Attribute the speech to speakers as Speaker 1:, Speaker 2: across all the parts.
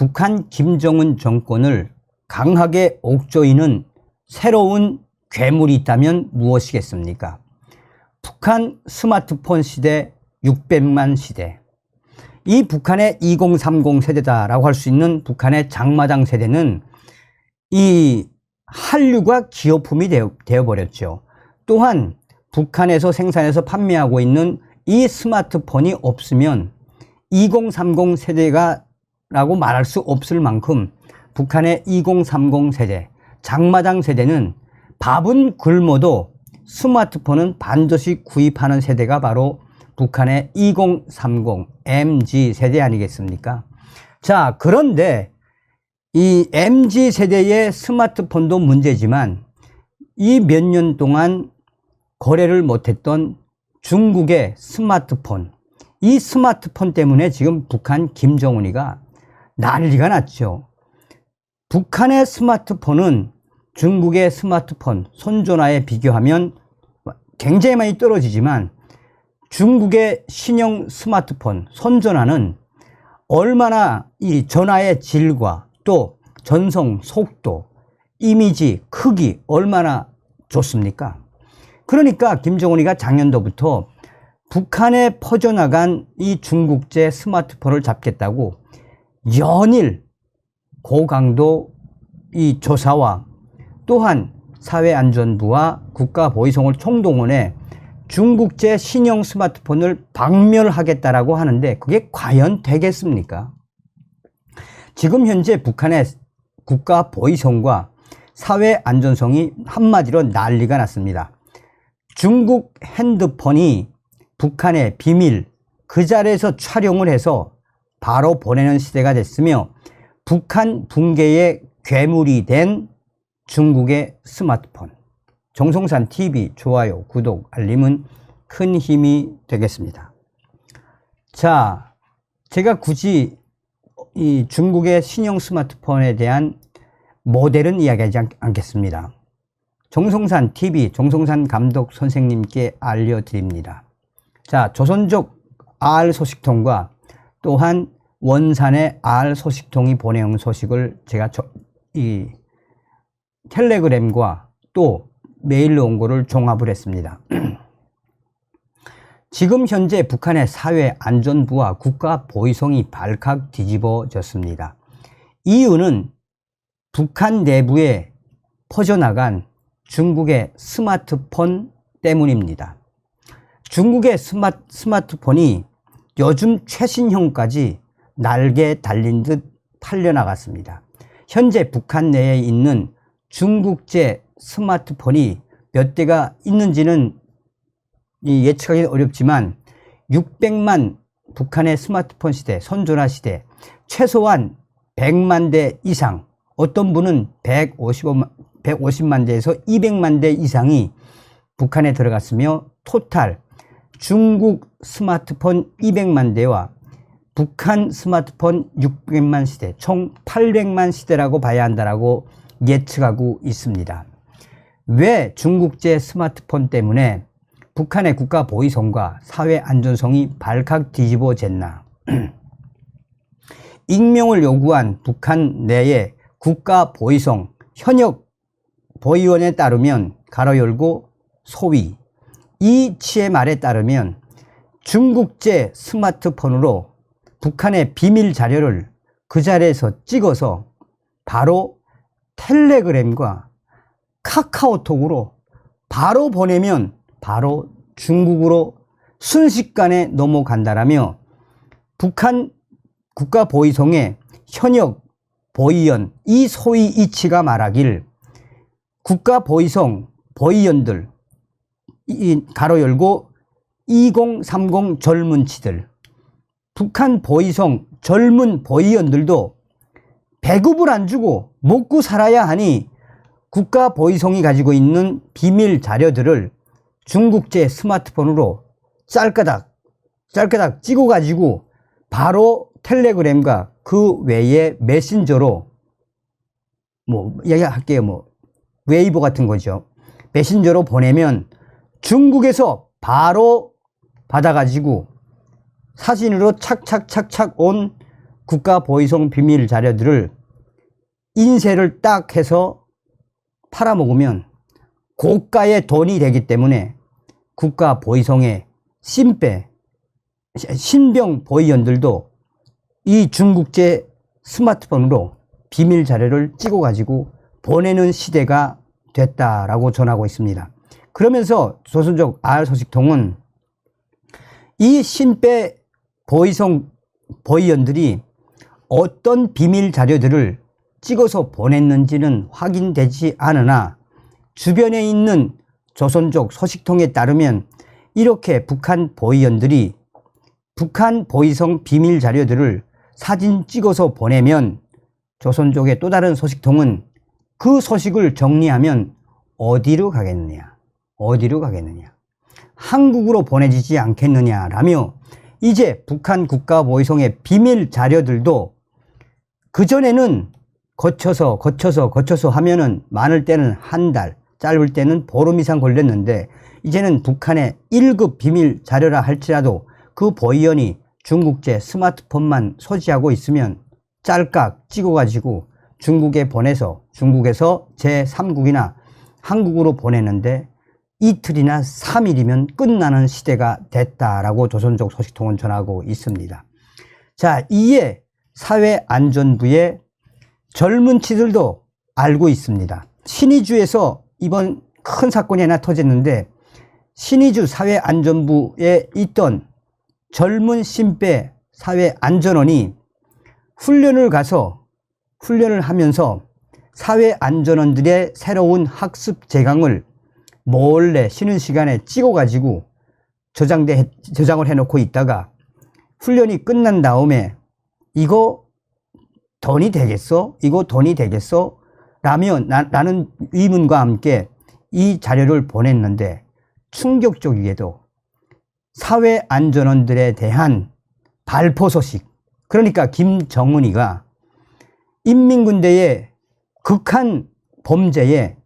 Speaker 1: 북한 김정은 정권을 강하게 옥죄이는 새로운 괴물이 있다면 무엇이겠습니까? 북한 스마트폰 시대 600만 시대. 이 북한의 2030 세대다라고 할 수 있는 북한의 장마당 세대는 이 한류가 기업품이 되어버렸죠. 또한 북한에서 생산해서 판매하고 있는 이 스마트폰이 없으면 2030 세대가라고 말할 수 없을 만큼 북한의 2030 세대, 장마당 세대는 밥은 굶어도 스마트폰은 반드시 구입하는 세대가 바로 북한의 2030 MZ 세대 아니겠습니까? 자, 그런데 이 MZ 세대의 스마트폰도 문제지만 이 몇 년 동안 거래를 못했던 중국의 스마트폰, 이 스마트폰 때문에 지금 북한 김정은이가 난리가 났죠. 북한의 스마트폰은 중국의 스마트폰, 손전화에 비교하면 굉장히 많이 떨어지지만 중국의 신형 스마트폰, 손전화는 얼마나 이 전화의 질과 또 전송 속도, 이미지, 크기 얼마나 좋습니까? 그러니까 김정은이가 작년도부터 북한에 퍼져나간 이 중국제 스마트폰을 잡겠다고 연일 고강도 이 조사와 또한 사회안전부와 국가보위성을 총동원해 중국제 신형 스마트폰을 박멸하겠다라고 하는데 그게 과연 되겠습니까? 지금 현재 북한의 국가보위성과 사회안전성이 한마디로 난리가 났습니다. 중국 핸드폰이 북한의 비밀 그 자리에서 촬영을 해서 바로 보내는 시대가 됐으며 북한 붕괴의 괴물이 된 중국의 스마트폰. 정성산 TV 좋아요, 구독, 알림은 큰 힘이 되겠습니다. 자, 제가 굳이 이 중국의 신형 스마트폰에 대한 모델은 이야기하지 않겠습니다. 정성산 TV, 정성산 감독 선생님께 알려드립니다. 자, 조선족 R 소식통과 또한 원산의 R 소식통이 보내온 소식을 제가 이 텔레그램과 또 메일로 온 거를 종합을 했습니다. 지금 현재 북한의 사회안전부와 국가보위성이 발칵 뒤집어졌습니다. 이유는 북한 내부에 퍼져나간 중국의 스마트폰 때문입니다. 중국의 스마트폰이 요즘 최신형까지 날개 달린 듯 팔려나갔습니다. 현재 북한 내에 있는 중국제 스마트폰이 몇 대가 있는지는 예측하기 어렵지만 600만 북한의 스마트폰 시대, 손전화 시대, 최소한 100만 대 이상, 어떤 분은 150만 대에서 200만 대 이상이 북한에 들어갔으며 토탈 중국 스마트폰 200만 대와 북한 스마트폰 600만 시대, 총 800만 시대라고 봐야 한다라고 예측하고 있습니다. 왜 중국제 스마트폰 때문에 북한의 국가보위성과 사회안전성이 발칵 뒤집어졌나? 익명을 요구한 북한 내의 국가보위성 현역 보위원에 따르면 가로 열고 소위 이 치의 말에 따르면 중국제 스마트폰으로 북한의 비밀 자료를 그 자리에서 찍어서 바로 텔레그램과 카카오톡으로 바로 보내면 바로 중국으로 순식간에 넘어간다라며 북한 국가보위성의 현역 보위원 이 소위 이치가 말하길 국가보위성 보위원들 가로 열고 2030 젊은치들 북한 보위성 젊은 보위원들도 배급을 안 주고 먹고 살아야 하니 국가보위성이 가지고 있는 비밀 자료들을 중국제 스마트폰으로 짤까닥 찍어가지고 바로 텔레그램과 그 외에 메신저로 얘기할게요. 웨이보 같은 거죠. 메신저로 보내면 중국에서 바로 받아가지고 사진으로 착착착착 온 국가보위성 비밀 자료들을 인쇄를 딱 해서 팔아먹으면 고가의 돈이 되기 때문에 국가보위성의 신병 보위원들도 이 중국제 스마트폰으로 비밀 자료를 찍어가지고 보내는 시대가 됐다라고 전하고 있습니다. 그러면서 조선족 R소식통은 이 신배 보위성 보위원들이 어떤 비밀 자료들을 찍어서 보냈는지는 확인되지 않으나 주변에 있는 조선족 소식통에 따르면 이렇게 북한 보위원들이 북한 보위성 비밀 자료들을 사진 찍어서 보내면 조선족의 또 다른 소식통은 그 소식을 정리하면 어디로 가겠느냐? 한국으로 보내지지 않겠느냐라며 이제 북한 국가보위성의 비밀 자료들도 그전에는 거쳐서 하면은 많을 때는 한 달, 짧을 때는 보름 이상 걸렸는데 이제는 북한의 1급 비밀 자료라 할지라도 그 보위원이 중국제 스마트폰만 소지하고 있으면 짤깍 찍어가지고 중국에 보내서 중국에서 제3국이나 한국으로 보내는데 이틀이나 3일이면 끝나는 시대가 됐다라고 조선족 소식통은 전하고 있습니다. 자, 이에 사회안전부의 젊은 치들도 알고 있습니다. 신의주에서 이번 큰 사건이 하나 터졌는데 신의주 사회안전부에 있던 젊은 신배 사회안전원이 훈련을 하면서 사회안전원들의 새로운 학습 재강을 몰래 쉬는 시간에 찍어가지고 저장을 해놓고 있다가 훈련이 끝난 다음에 이거 돈이 되겠어? 라는 의문과 함께 이 자료를 보냈는데 충격적이게도 사회안전원들에 대한 발포 소식, 그러니까 김정은이가 인민군대의 극한 범죄에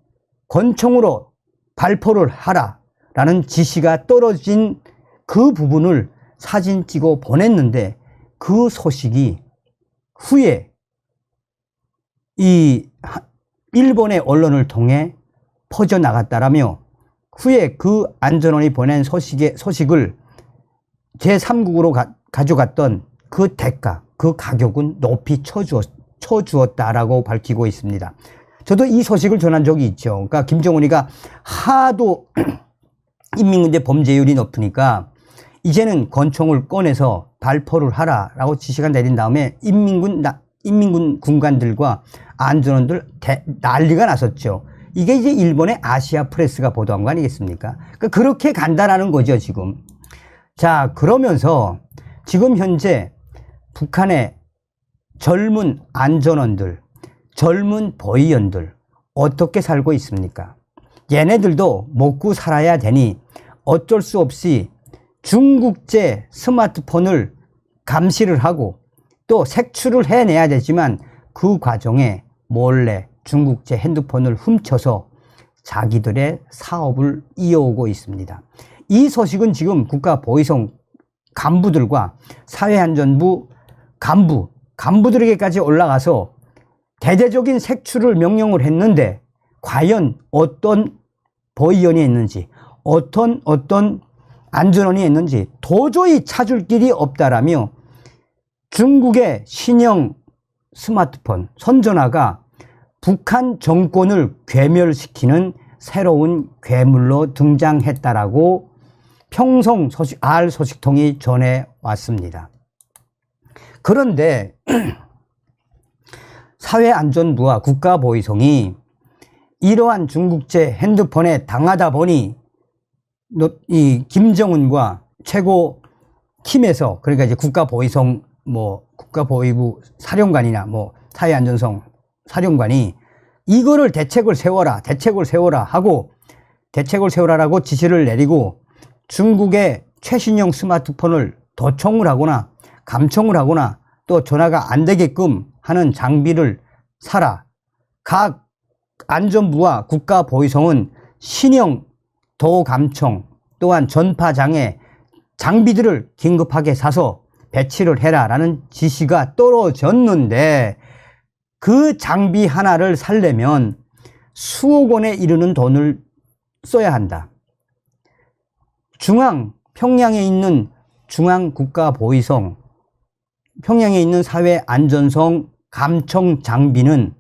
Speaker 1: 권총으로 발포를 하라라는 지시가 떨어진 그 부분을 사진 찍어 보냈는데 그 소식이 후에 이 일본의 언론을 통해 퍼져나갔다라며 후에 그 안전원이 보낸 소식을 제3국으로 가져갔던 그 대가, 그 가격은 높이 쳐주었다라고 밝히고 있습니다. 저도 이 소식을 전한 적이 있죠. 그러니까 김정은이가 하도 인민군대 범죄율이 높으니까 이제는 권총을 꺼내서 발포를 하라라고 지시가 내린 다음에 인민군 군관들과 안전원들 난리가 났었죠. 이게 이제 일본의 아시아 프레스가 보도한 거 아니겠습니까? 그러니까 그렇게 간다라는 거죠, 지금. 자, 그러면서 지금 현재 북한의 젊은 안전원들, 젊은 보위원들 어떻게 살고 있습니까? 얘네들도 먹고 살아야 되니 어쩔 수 없이 중국제 스마트폰을 감시를 하고 또 색출을 해내야 되지만 그 과정에 몰래 중국제 핸드폰을 훔쳐서 자기들의 사업을 이어오고 있습니다. 이 소식은 지금 국가보위성 간부들과 사회안전부 간부들에게까지 올라가서 대대적인 색출을 명령을 했는데 과연 어떤 보위원이 있는지 어떤 안전원이 있는지 도저히 찾을 길이 없다라며 중국의 신형 스마트폰 선전화가 북한 정권을 괴멸시키는 새로운 괴물로 등장했다라고 평성 R소식통이 전해왔습니다. 그런데 사회안전부와 국가보위성이 이러한 중국제 핸드폰에 당하다 보니 이 김정은과 최고 팀에서 그러니까 이제 국가보위성 국가보위부 사령관이나 사회안전성 사령관이 이거를 대책을 세워라 하고 대책을 세우라라고 지시를 내리고 중국의 최신형 스마트폰을 도청을 하거나 감청을 하거나 또 전화가 안 되게끔 하는 장비를 사라. 각 안전부와 국가보위성은 신형 도감청 또한 전파장애 장비들을 긴급하게 사서 배치를 해라라는 지시가 떨어졌는데 그 장비 하나를 살려면 수억 원에 이르는 돈을 써야 한다. 평양에 있는 중앙국가보위성, 평양에 있는 사회안전성 감청 장비는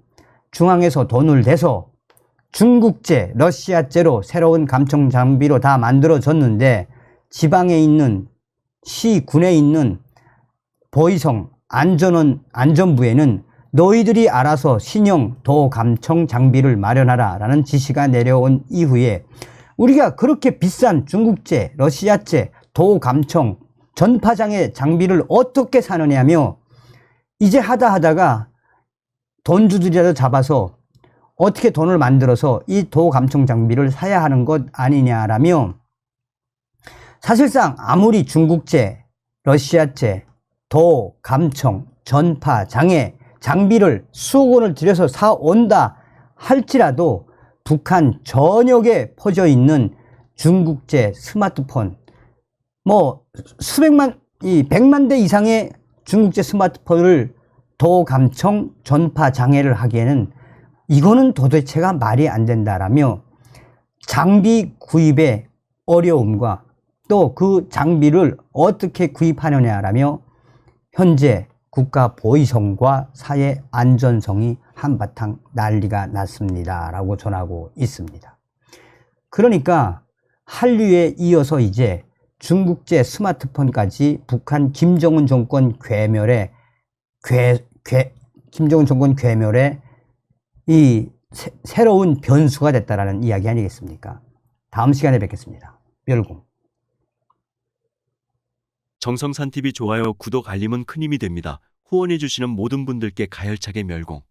Speaker 1: 중앙에서 돈을 내서 중국제, 러시아제로 새로운 감청 장비로 다 만들어졌는데 지방에 있는 시군에 있는 보위성 안전부에는 너희들이 알아서 신형 도감청 장비를 마련하라 라는 지시가 내려온 이후에 우리가 그렇게 비싼 중국제, 러시아제, 도감청, 전파장애 장비를 어떻게 사느냐며 이제 하다가 돈주들이라도 잡아서 어떻게 돈을 만들어서 이 도감청 장비를 사야 하는 것 아니냐라며 사실상 아무리 중국제, 러시아제, 도감청, 전파장애 장비를 수억 원을 들여서 사온다 할지라도 북한 전역에 퍼져 있는 중국제 스마트폰, 수백만, 100만 대 이상의 중국제 스마트폰을 도감청, 전파장애를 하기에는 이거는 도대체가 말이 안 된다라며 장비 구입의 어려움과 또 그 장비를 어떻게 구입하느냐라며 현재 국가보위성과 사회안전성이 한바탕 난리가 났습니다 라고 전하고 있습니다. 그러니까 한류에 이어서 이제 중국제 스마트폰까지 북한 김정은 정권 괴멸에 이 새로운 변수가 됐다라는 이야기 아니겠습니까? 다음 시간에 뵙겠습니다. 멸공.
Speaker 2: 정성산TV 좋아요, 구독, 알림은 큰 힘이 됩니다. 후원해주시는 모든 분들께 가열차게 멸공.